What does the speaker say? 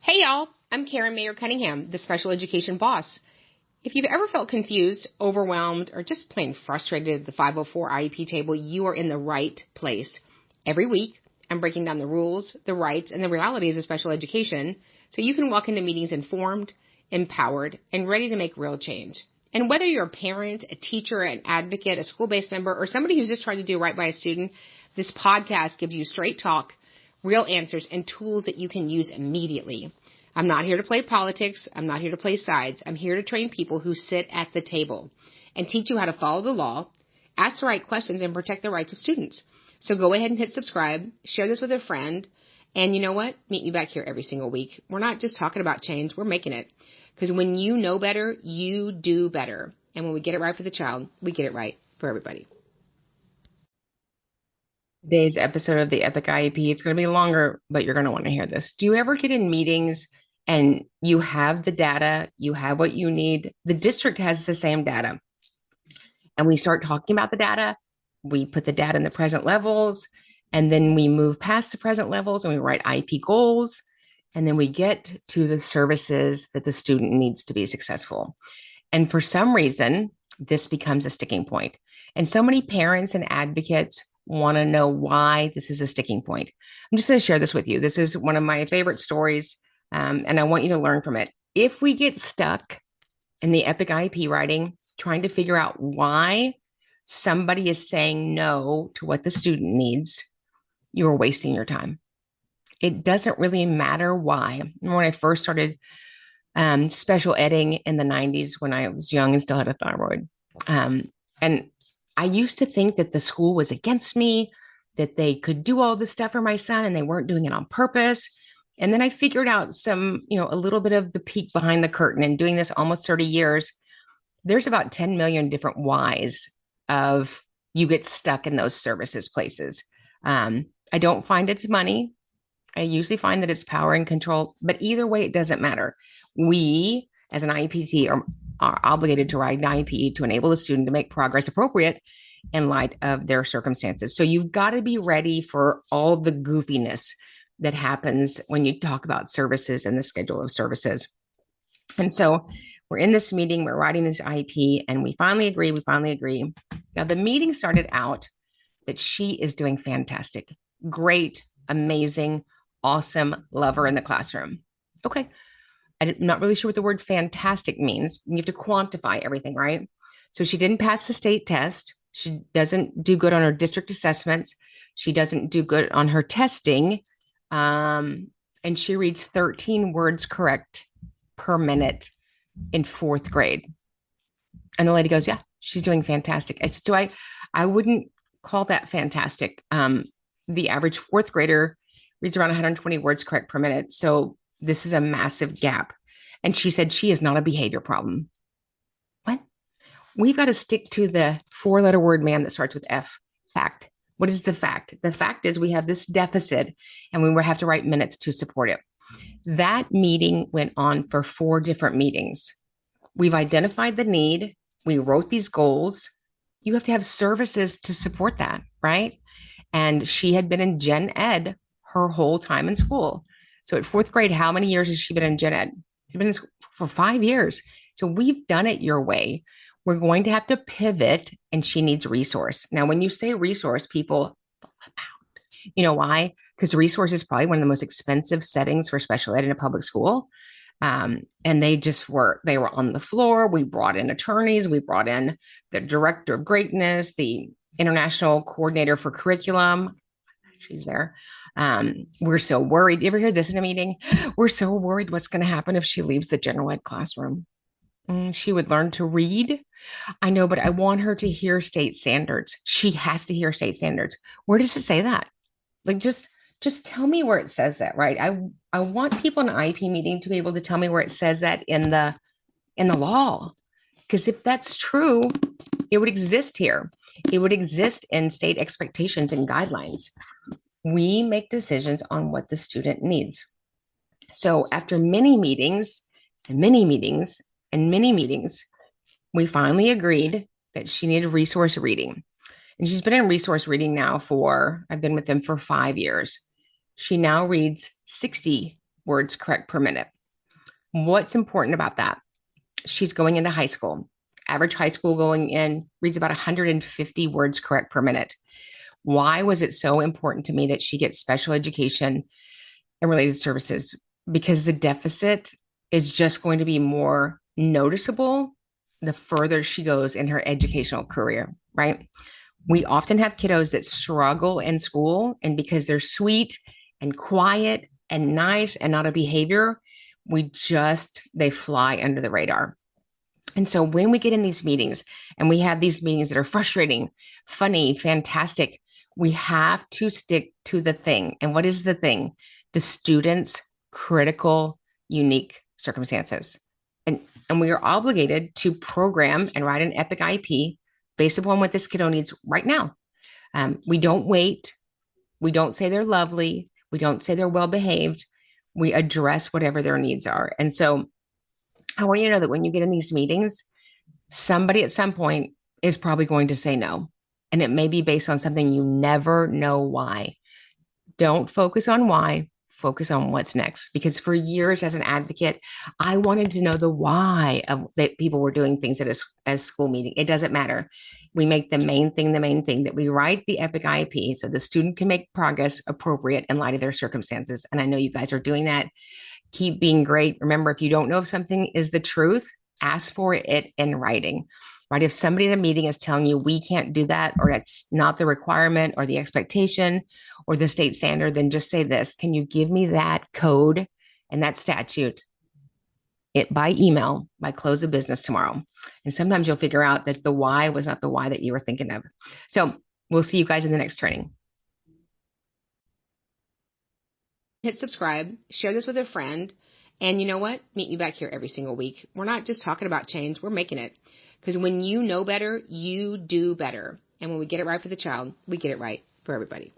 Hey y'all, I'm Karen Mayer Cunningham, the special education boss. If you've ever felt confused, overwhelmed, or just plain frustrated at the 504 IEP table, you are in the right place. Every week, I'm breaking down the rules, the rights, and the realities of special education so you can walk into meetings informed, empowered, and ready to make real change. And whether you're a parent, a teacher, an advocate, a school-based member, or somebody who's just trying to do right by a student, this podcast gives you straight talk, real answers, and tools that you can use immediately. I'm not here to play politics. I'm not here to play sides. I'm here to train people who sit at the table and teach you how to follow the law, ask the right questions, and protect the rights of students. So go ahead and hit subscribe, share this with a friend, and you know what? Meet me back here every single week. We're not just talking about change. We're making it. Because when you know better, you do better. And when we get it right for the child, we get it right for everybody. Today's episode of the Epic IEP, it's going to be longer, but you're going to want to hear this. Do you ever get in meetings and you have the data, you have what you need? The district has the same data. And we start talking about the data. We put the data in the present levels, and then we move past the present levels and we write IEP goals. And then we get to the services that the student needs to be successful. And for some reason, this becomes a sticking point. And so many parents and advocates want to know why this is a sticking point. I'm just going to share this with you. This is one of my favorite stories, and I want you to learn from it. If we get stuck in the Epic IEP writing, trying to figure out why somebody is saying no to what the student needs, you are wasting your time. It doesn't really matter why. When I first started special edding in the 90s, when I was young and still had a thyroid, and I used to think that the school was against me, that they could do all this stuff for my son and they weren't doing it on purpose. And then I figured out a little bit of the peek behind the curtain, and doing this almost 30 years, there's about 10 million different whys of you get stuck in those services places. I don't find it's money. I usually find that it's power and control, but either way, it doesn't matter. We, as an IEP, are obligated to write an IEP to enable the student to make progress appropriate in light of their circumstances. So you've got to be ready for all the goofiness that happens when you talk about services and the schedule of services. And so we're in this meeting, we're writing this IEP, and we finally agree. Now, the meeting started out that she is doing fantastic, great, amazing, awesome, love her in the classroom. Okay. I'm not really sure what the word fantastic means. You have to quantify everything, right? So she didn't pass the state test. She doesn't do good on her district assessments. She doesn't do good on her testing. And she reads 13 words correct per minute in fourth grade. And the lady goes, yeah, she's doing fantastic. I said, so I wouldn't call that fantastic. The average fourth grader reads around 120 words correct per minute. So this is a massive gap. And she said she is not a behavior problem. What? We've got to stick to the four-letter word, man, that starts with F. Fact. What is the fact? The fact is we have this deficit and we have to write minutes to support it. That meeting went on for 4 different meetings. We've identified the need. We wrote these goals. You have to have services to support that, right? And she had been in gen ed her whole time in school. So at 4th grade, how many years has she been in gen ed? She's been in school for 5 years. So we've done it your way. We're going to have to pivot, and she needs resource. Now, when you say resource, people, you know why? Because resource is probably one of the most expensive settings for special ed in a public school. And they were on the floor. We brought in attorneys. We brought in the director of greatness, the international coordinator for curriculum. She's there. We're so worried. You ever hear this in a meeting? We're so worried what's going to happen if she leaves the general ed classroom. She would learn to read. I know, but I want her to hear state standards. She has to hear state standards. Where does it say that? Like, just tell me where it says that, right? I want people in an IEP meeting to be able to tell me where it says that in the law. Because if that's true, it would exist here. It would exist in state expectations and guidelines. We make decisions on what the student needs. So after many meetings, we finally agreed that she needed resource reading. And she's been in resource reading now I've been with them for 5 years. She now reads 60 words correct per minute. What's important about that? She's going into high school. Average high school going in reads about 150 words correct per minute. Why was it so important to me that she gets special education and related services? Because the deficit is just going to be more noticeable the further she goes in her educational career, right? We often have kiddos that struggle in school, and because they're sweet and quiet and nice and not a behavior, they fly under the radar. And so when we get in these meetings and we have these meetings that are frustrating, funny, fantastic, we have to stick to the thing. And what is the thing? The student's critical, unique circumstances. And we are obligated to program and write an Epic IEP based upon what this kiddo needs right now. We don't wait. We don't say they're lovely. We don't say they're well behaved. We address whatever their needs are. And so I want you to know that when you get in these meetings, somebody at some point is probably going to say no. And it may be based on something you never know why. Don't focus on why, focus on what's next. Because for years as an advocate, I wanted to know the why of that people were doing things at a school meeting. It doesn't matter. We make the main thing, that we write the Epic IEP so the student can make progress appropriate in light of their circumstances. And I know you guys are doing that. Keep being great. Remember, if you don't know if something is the truth, ask for it in writing, right? If somebody in a meeting is telling you we can't do that, or it's not the requirement or the expectation or the state standard, then just say this: can you give me that code and that statute by email by close of business tomorrow? And sometimes you'll figure out that the why was not the why that you were thinking of. So we'll see you guys in the next training. Hit subscribe, share this with a friend, and you know what? Meet me back here every single week. We're not just talking about change, we're making it. Because when you know better, you do better. And when we get it right for the child, we get it right for everybody.